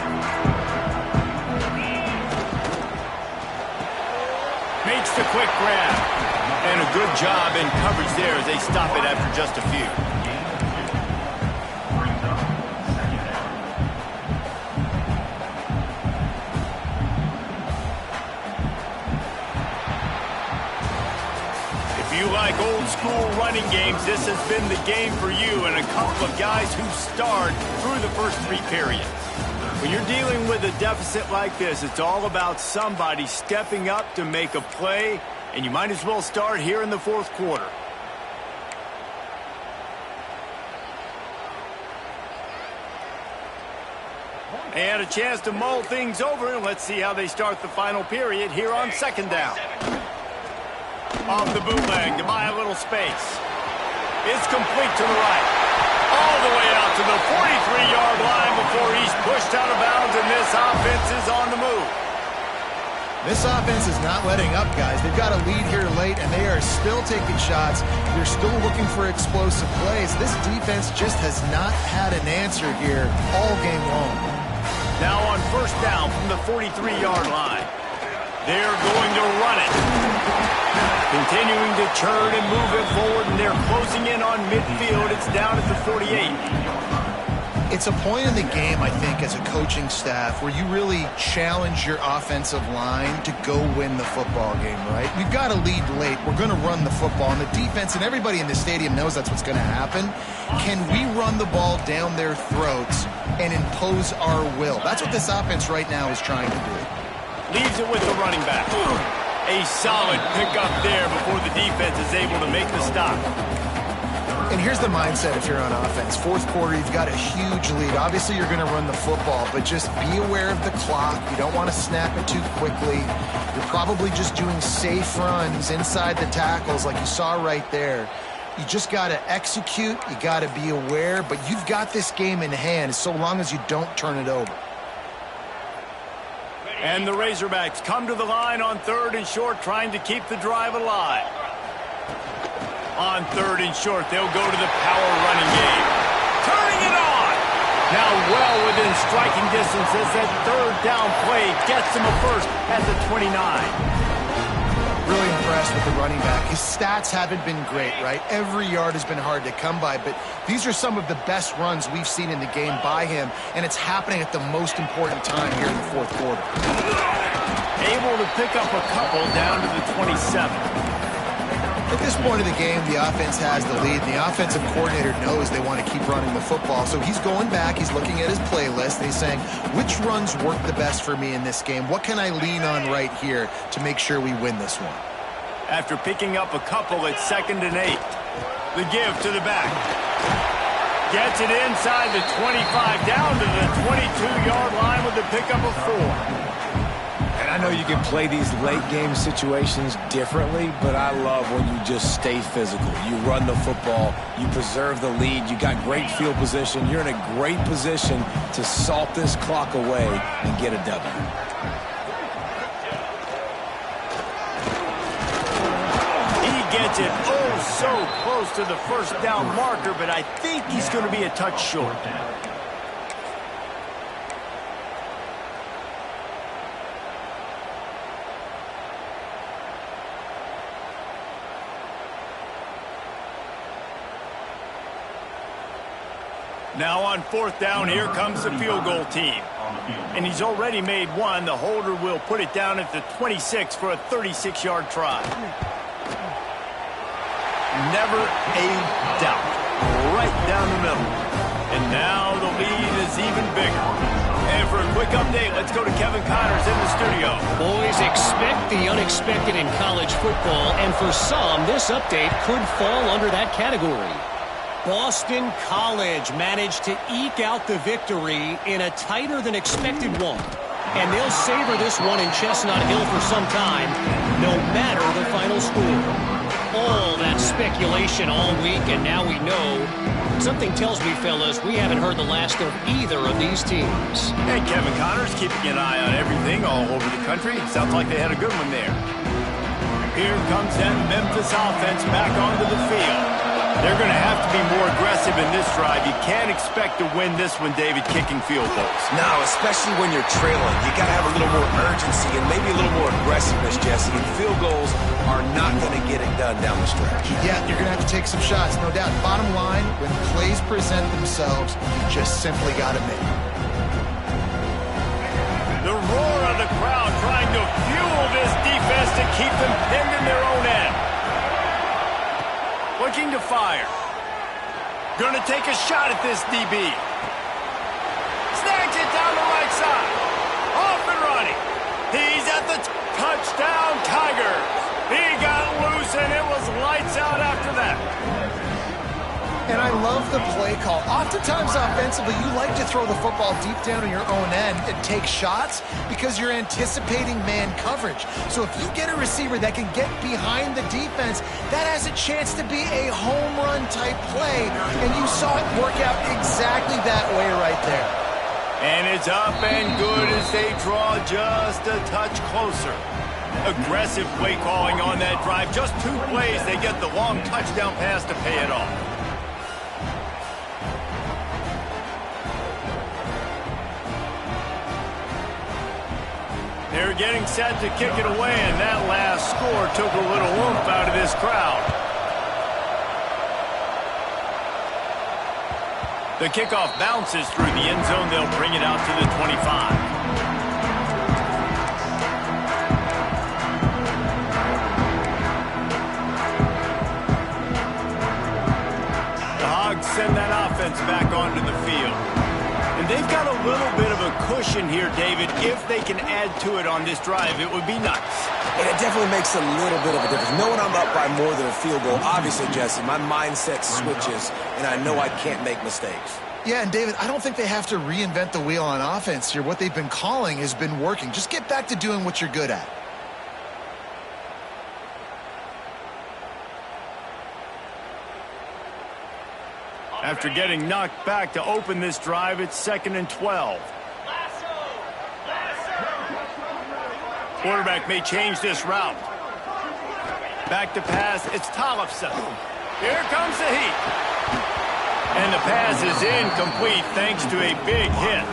Makes the quick grab. And a good job in coverage there as they stop it after just a few. If you like old school running games, this has been the game for you, and a couple of guys who starred through the first 3 periods. When you're dealing with a deficit like this, it's all about somebody stepping up to make a play, and you might as well start here in the fourth quarter. And a chance to mull things over, and let's see how they start the final period here on second down. Off the bootleg to buy a little space. It's complete to the right. All the way out to the 43-yard line before he's pushed out of bounds, and this offense is on the move. This offense is not letting up, guys. They've got a lead here late, and they are still taking shots. They're still looking for explosive plays. This defense just has not had an answer here all game long. Now on first down from the 43-yard line. They're going to run it. Continuing to churn and move it forward, and they're closing in on midfield. It's down at the 48. It's a point in the game, I think, as a coaching staff where you really challenge your offensive line to go win the football game, right? We've got a lead late. We're going to run the football, and the defense and everybody in the stadium knows that's what's going to happen. Can we run the ball down their throats and impose our will? That's what this offense right now is trying to do. Leaves it with the running back. A solid pickup there before the defense is able to make the stop. And here's the mindset if you're on offense. Fourth quarter, you've got a huge lead. Obviously, you're going to run the football, but just be aware of the clock. You don't want to snap it too quickly. You're probably just doing safe runs inside the tackles like you saw right there. You just got to execute. You got to be aware, but you've got this game in hand so long as you don't turn it over. And the Razorbacks come to the line on third and short, trying to keep the drive alive. On third and short, they'll go to the power running game. Turning it on! Now well within striking distance as that third down play gets him a first at the 29. Really impressed with the running back. His stats haven't been great, right? Every yard has been hard to come by, but these are some of the best runs we've seen in the game by him, and it's happening at the most important time here in the fourth quarter. Able to pick up a couple down to the 27. At this point of the game, the offense has the lead, and the offensive coordinator knows they want to keep running the football, so he's going back, he's looking at his playlist, and he's saying, which runs work the best for me in this game? What can I lean on right here to make sure we win this one? After picking up a couple at 2nd and 8. The give to the back. Gets it inside the 25, down to the 22-yard line with the pickup of 4. And I know you can play these late game situations differently, but I love when you just stay physical. You run the football, you preserve the lead, you got great field position, you're in a great position to salt this clock away and get a W. Gets it so close to the first down marker, but I think he's going to be a touch short. Now on fourth down, here comes the field goal team. And he's already made one. The holder will put it down at the 26 for a 36-yard try. Never a doubt. Right down the middle. And now the lead is even bigger. And for a quick update, let's go to Kevin Connors in the studio. Boys, expect the unexpected in college football, and for some, this update could fall under that category. Boston College managed to eke out the victory in a tighter-than-expected one. And they'll savor this one in Chestnut Hill for some time, no matter the final score. All that speculation all week, and now we know. Something tells me, fellas, we haven't heard the last of either of these teams. Hey, Kevin Connors keeping an eye on everything all over the country. Sounds like they had a good one there. Here comes that Memphis offense back onto the field. They're going to have to be more aggressive in this drive. You can't expect to win this one, David, kicking field goals. No, especially when you're trailing. You got to have a little more urgency and maybe a little more aggressiveness, Jesse. And field goals are not going to get it done down the stretch. Yeah, you're going to have to take some shots, no doubt. Bottom line, when plays present themselves, you just simply got to make them. The roar of the crowd trying to fuel this defense to keep them pinned in their own end. Looking to fire. Gonna take a shot at this DB. Snags it down the right side. Off and running. He's at the touchdown Tigers. He got loose and it was lights out after that. And I love the play call. Oftentimes offensively, you like to throw the football deep down on your own end and take shots because you're anticipating man coverage. So if you get a receiver that can get behind the defense, that has a chance to be a home run type play. And you saw it work out exactly that way right there. And it's up and good as they draw just a touch closer. Aggressive play calling on that drive. Just 2 plays, they get the long touchdown pass to pay it off. They're getting set to kick it away, and that last score took a little oomph out of this crowd. The kickoff bounces through the end zone. They'll bring it out to the 25. The Hogs send that offense back onto the field. And they've got a little bit of a cushion here, David. If they can add to it on this drive, it would be nice. And it definitely makes a little bit of a difference. Knowing I'm up by more than a field goal, obviously, Jesse, my mindset switches, and I know I can't make mistakes. Yeah, and David, I don't think they have to reinvent the wheel on offense here. What they've been calling has been working. Just get back to doing what you're good at. After getting knocked back to open this drive, it's 2nd and 12. Quarterback may change this route. Back to pass, it's Tollefson. Here comes the heat. And the pass is incomplete thanks to a big hit.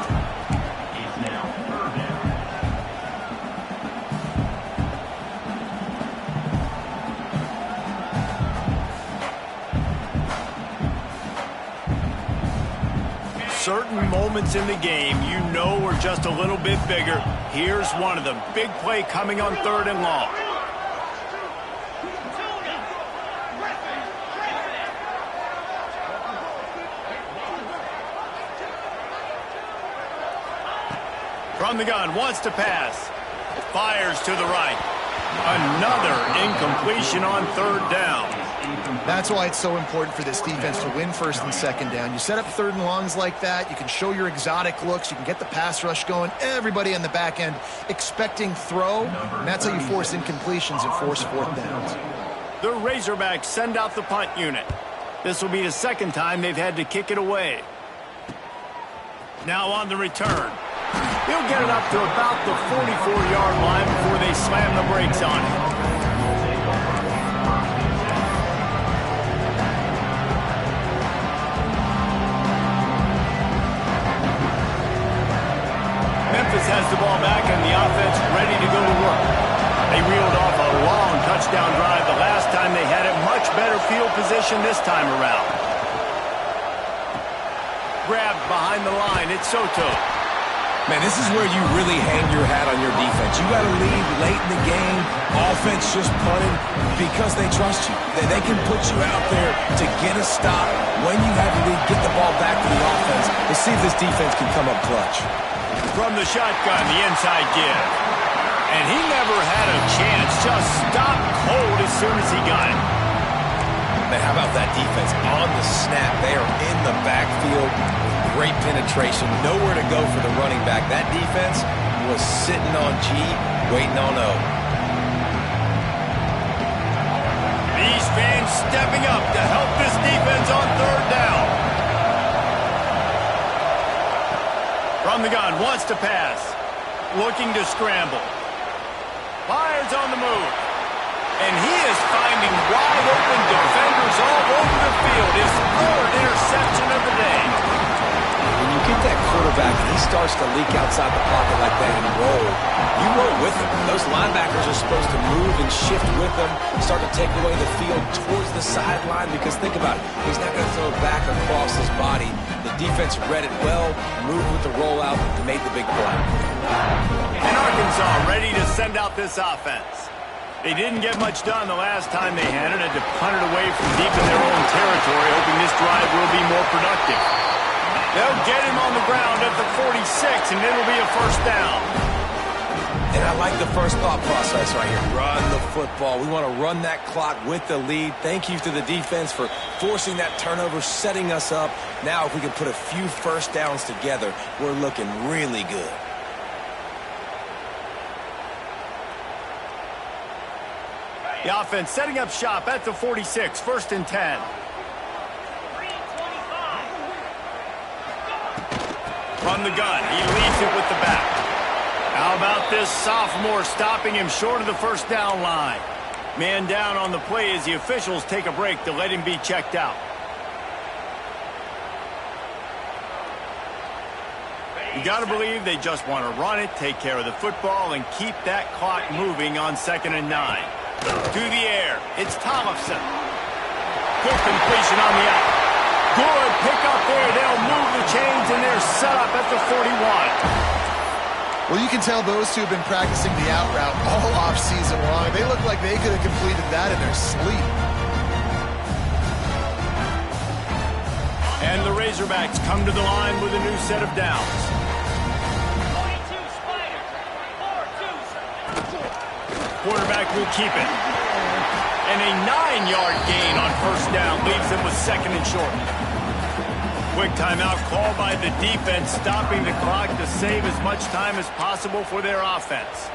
Certain moments in the game you know are just a little bit bigger. Here's one of them. Big play coming on 3rd and long. From the gun, wants to pass. Fires to the right. Another incompletion on 3rd down. That's why it's so important for this defense to win 1st and 2nd down. You set up 3rd and longs like that. You can show your exotic looks. You can get the pass rush going. Everybody on the back end expecting throw. And that's how you force incompletions and force 4th downs. The Razorbacks send out the punt unit. This will be the 2nd time they've had to kick it away. Now on the return. He'll get it up to about the 44-yard line before they slam the brakes on it. Memphis has the ball back and the offense ready to go to work. They reeled off a long touchdown drive the last time they had it. Much better field position this time around. Grabbed behind the line. It's Soto. Man, this is where you really hang your hat on your defense. You got to lead late in the game. Offense just punting because they trust you. They can put you out there to get a stop. When you have the lead, get the ball back to the offense. Let's see if this defense can come up clutch. From the shotgun, the inside give. And he never had a chance. Just stopped cold as soon as he got it. Man, how about that defense on the snap? They are in the backfield. Great penetration. Nowhere to go for the running back. That defense was sitting on G, waiting on O. These fans stepping up to help this defense on third down. From the gun, wants to pass. Looking to scramble. Fires on the move. And he is finding wide open defenders all over the field. His third interception of the day. When you get that quarterback and he starts to leak outside the pocket like that and roll, you roll with him. Those linebackers are supposed to move and shift with him, start to take away the field towards the sideline, because think about it, he's not going to throw it back across his body. The defense read it well, moved with the rollout, and made the big play. And Arkansas ready to send out this offense. They didn't get much done the last time they had it, had to punt it away from deep in their own territory, hoping this drive will be more productive. They'll get him on the ground at the 46, and it'll be a first down. And I like the first thought process right here. Run the football. We want to run that clock with the lead. Thank you to the defense for forcing that turnover, setting us up. Now if we can put a few first downs together, we're looking really good. The offense setting up shop at the 46, first and 10. From the gun, he leads it with the back. How about this sophomore stopping him short of the first down line? Man down on the play as the officials take a break to let him be checked out. You got to believe they just want to run it, take care of the football, and keep that clock moving on 2nd and 9. To the air, it's Tollefson. Good completion on the out. Good pick up there. They'll move the chains, and they're set up at the 41. Well, you can tell those two have been practicing the out route all off-season long. They look like they could have completed that in their sleep. And the Razorbacks come to the line with a new set of downs. Quarterback will keep it. And a 9-yard gain on first down leaves them with 2nd and short. Quick timeout called by the defense, stopping the clock to save as much time as possible for their offense.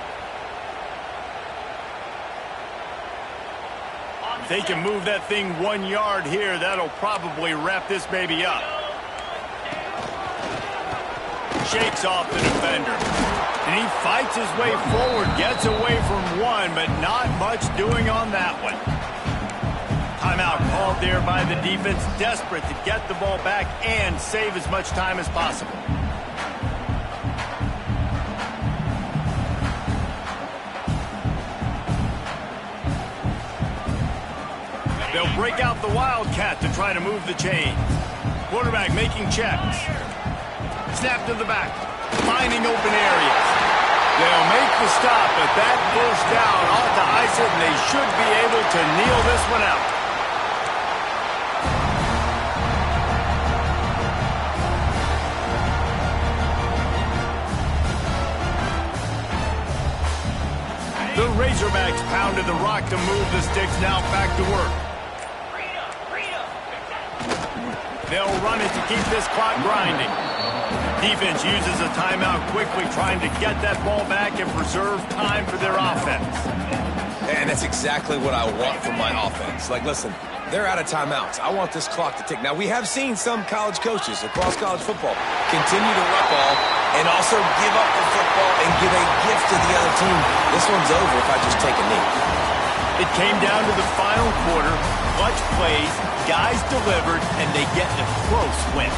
If they can move that thing 1 yard here, that'll probably wrap this baby up. Shakes off the defender. And he fights his way forward, gets away from one, but not much doing on that one. Timeout called there by the defense, desperate to get the ball back and save as much time as possible. They'll break out the Wildcat to try to move the chains. Quarterback making checks. Snap to the back, finding open areas. They'll make the stop, but that first down ought to ice it, and they should be able to kneel this one out. The Razorbacks pounded the rock to move the sticks, now back to work. They'll run it to keep this clock grinding. Defense uses a timeout quickly, trying to get that ball back and preserve time for their offense. And that's exactly what I want from my offense. Like, listen, they're out of timeouts. I want this clock to tick. Now, we have seen some college coaches across college football continue to run ball and also give up the football and give a gift to the other team. This one's over if I just take a knee. It came down to the final quarter. Clutch plays, guys delivered, and they get a close win.